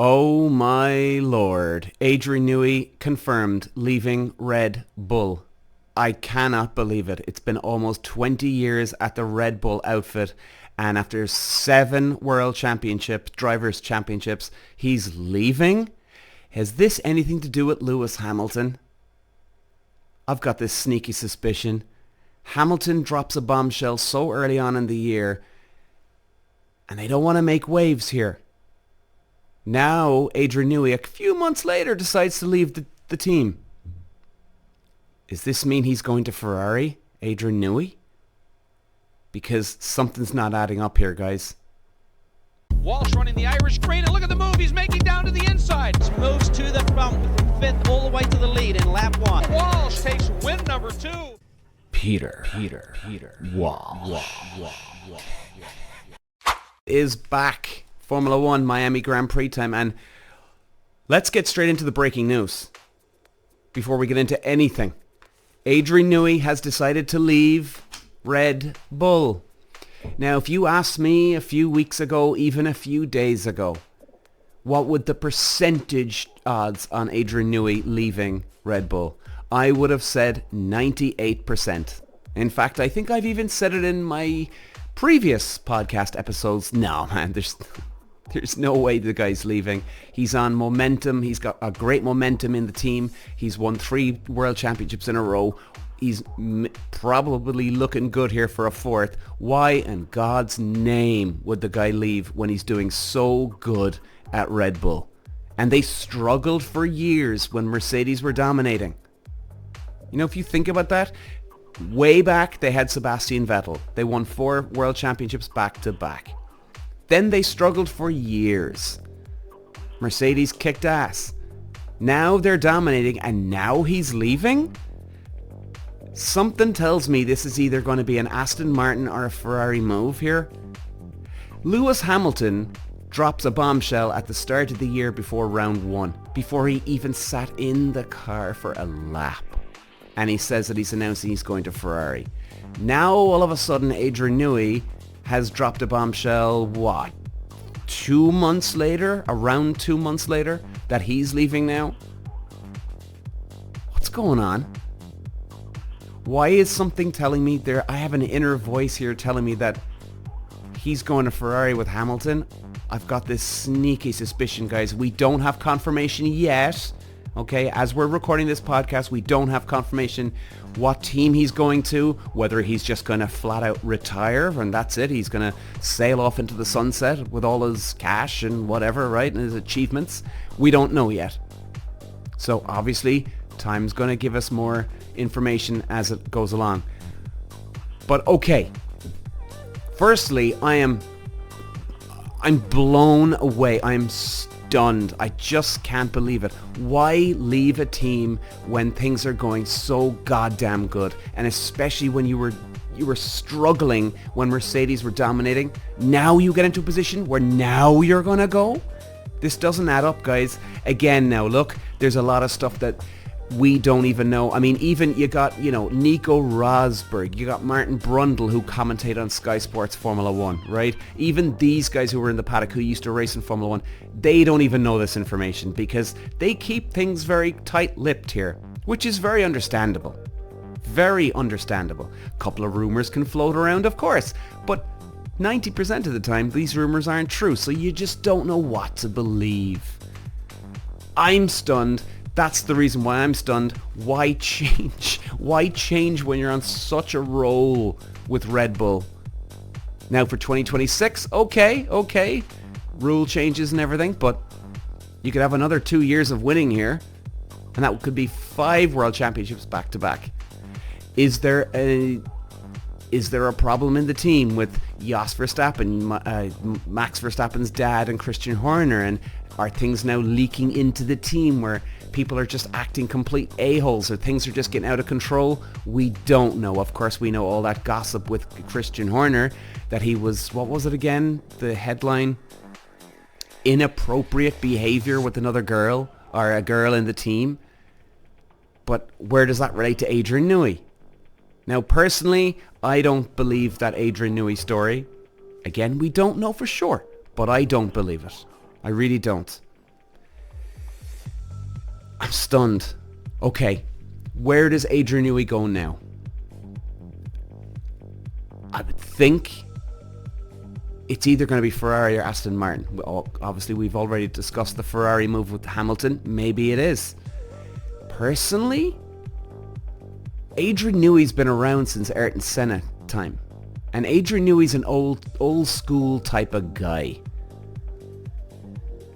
Oh my lord. Adrian Newey confirmed leaving Red Bull. I cannot believe it. It's been almost 20 years at the Red Bull outfit, and after 7 world championships, drivers' championships, he's leaving? Has this anything to do with Lewis Hamilton? I've got this sneaky suspicion. Hamilton drops a bombshell so early on in the year, and they don't want to make waves here. Now, Adrian Newey, a few months later, decides to leave the team. Does this mean he's going to Ferrari, Adrian Newey? Because something's not adding up here, guys. Walsh running the Irish green, and look at the move he's making down to the inside. Moves to the front from 5th all the way to the lead in lap 1. Walsh takes win number 2. Peter Walsh is back. Formula One Miami Grand Prix time, and let's get straight into the breaking news before we get into anything. Adrian Newey has decided to leave Red Bull. Now, if you asked me a few weeks ago, even a few days ago, what would the percentage odds on Adrian Newey leaving Red Bull? I would have said 98%. In fact, I think I've even said it in my previous podcast episodes. No, man, there's no way the guy's leaving. He's on momentum. He's got a great momentum in the team. He's won 3 world championships in a row. He's probably looking good here for a 4th. Why in God's name would the guy leave when he's doing so good at Red Bull? And they struggled for years when Mercedes were dominating. You know, if you think about that, way back they had Sebastian Vettel. They won 4 world championships back to back. Then they struggled for years. Mercedes kicked ass. Now they're dominating, and now he's leaving? Something tells me this is either going to be an Aston Martin or a Ferrari move here. Lewis Hamilton drops a bombshell at the start of the year before round 1, before he even sat in the car for a lap. And he says that he's announcing he's going to Ferrari. Now all of a sudden Adrian Newey has dropped a bombshell, what, 2 months later? Around 2 months later? That he's leaving now? What's going on? Why is something telling me there? I have an inner voice here telling me that he's going to Ferrari with Hamilton. I've got this sneaky suspicion, guys. We don't have confirmation yet. Okay, as we're recording this podcast, we don't have confirmation what team he's going to, whether he's just going to flat out retire and that's it. He's going to sail off into the sunset with all his cash and whatever, right, and his achievements. We don't know yet. So obviously, time's going to give us more information as it goes along. But okay, firstly, I'm blown away. I'm stunned. I just can't believe it. Why leave a team when things are going so goddamn good? And especially when you were struggling when Mercedes were dominating. Now you get into a position where now you're gonna go? This doesn't add up, guys. Again, now look, there's a lot of stuff that we don't even know. I mean, even you got, Nico Rosberg, you got Martin Brundle who commentate on Sky Sports Formula 1, right? Even these guys who were in the paddock who used to race in Formula 1, they don't even know this information because they keep things very tight-lipped here, which is very understandable. Very understandable. A couple of rumors can float around, of course, but 90% of the time these rumors aren't true, so you just don't know what to believe. I'm stunned. That's the reason why I'm stunned. Why change? Why change when you're on such a roll with Red Bull? Now for 2026, okay. Rule changes and everything, but you could have another 2 years of winning here, and that could be 5 world championships back to back. Is there a problem in the team with Jos Verstappen, Max Verstappen's dad, and Christian Horner, and are things now leaking into the team where people are just acting complete a-holes or things are just getting out of control? We don't know. Of course, we know all that gossip with Christian Horner that he was, what was it again? The headline? Inappropriate behavior with another girl or a girl in the team. But where does that relate to Adrian Newey? Now, personally, I don't believe that Adrian Newey story. Again, we don't know for sure, but I don't believe it. I really don't. I'm stunned. Okay, where does Adrian Newey go now? I would think it's either going to be Ferrari or Aston Martin. Obviously, we've already discussed the Ferrari move with Hamilton. Maybe it is. Personally, Adrian Newey's been around since Ayrton Senna time. And Adrian Newey's an old school type of guy.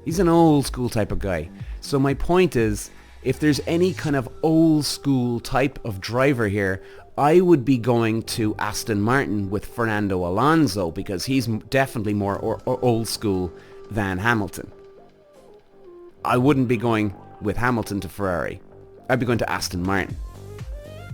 He's an old school type of guy. So my point is, if there's any kind of old school type of driver here, I would be going to Aston Martin with Fernando Alonso because he's definitely more old school than Hamilton. I wouldn't be going with Hamilton to Ferrari. I'd be going to Aston Martin.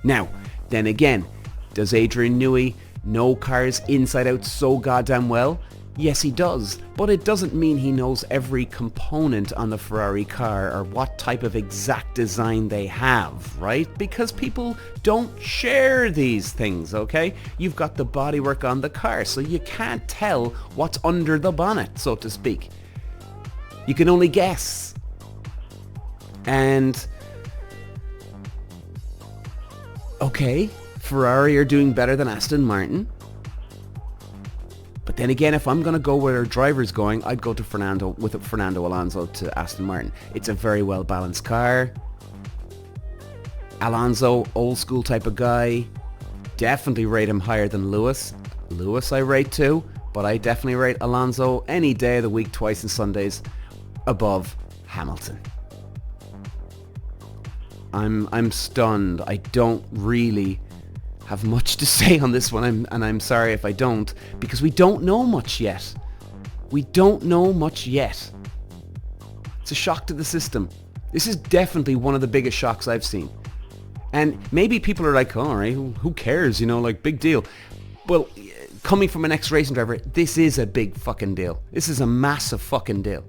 Now, then again, does Adrian Newey know cars inside out so goddamn well? Yes, he does, but it doesn't mean he knows every component on the Ferrari car or what type of exact design they have, right? Because people don't share these things, okay? You've got the bodywork on the car, so you can't tell what's under the bonnet, so to speak. You can only guess. And okay, Ferrari are doing better than Aston Martin. But then again, if I'm going to go where a driver's going, I'd go to Fernando Alonso to Aston Martin. It's a very well balanced car. Alonso, old school type of guy. Definitely rate him higher than Lewis. Lewis I rate too, but I definitely rate Alonso any day of the week, twice on Sundays, above Hamilton. I'm stunned. I don't really have much to say on this one, and I'm sorry if I don't, because we don't know much yet. We don't know much yet. It's a shock to the system. This is definitely one of the biggest shocks I've seen. And maybe people are like, oh, all right, who cares, like big deal. Well, coming from an ex-racing driver, this is a big fucking deal. This is a massive fucking deal.